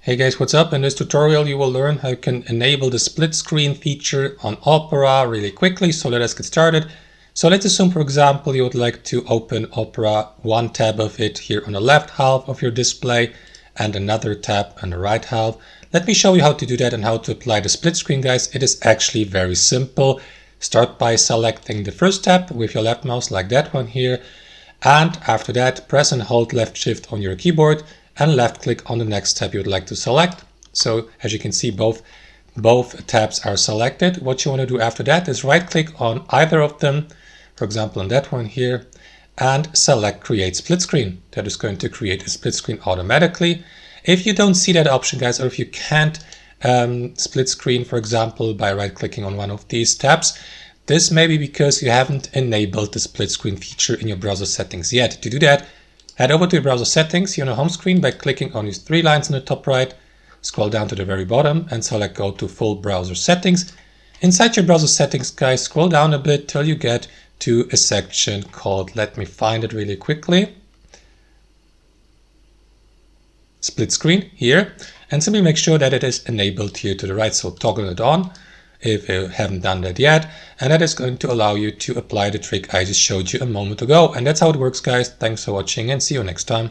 Hey guys, what's up? In this tutorial you will learn how you can enable the split screen feature on Opera really quickly. So let us get started. So let's assume, for example, you would like to open Opera, one tab of it here on the left half of your display and another tab on the right half. Let me show you how to do that and how to apply the split screen, guys. It is actually very simple. Start by selecting the first tab with your left mouse like that one here. And after that, press and hold left shift on your keyboard and left click on the next tab you would like to select. So as you can see, both tabs are selected. What you want to do after that is right click on either of them, for example on that one here, and select create split screen. That is going to create a split screen automatically. If you don't see that option, guys, or if you can't split screen, for example, by right clicking on one of these tabs, this may be because you haven't enabled the split screen feature in your browser settings yet. To do that, head over to your browser settings here on the home screen by clicking on these three lines in the top right, scroll down to the very bottom and select go to full browser settings. Inside your browser settings, guys, scroll down a bit till you get to a section called, let me find it really quickly, split screen here, and simply make sure that it is enabled here to the right. So toggle it on if you haven't done that yet, and that is going to allow you to apply the trick I just showed you a moment ago. And that's how it works, guys. Thanks for watching and see you next time.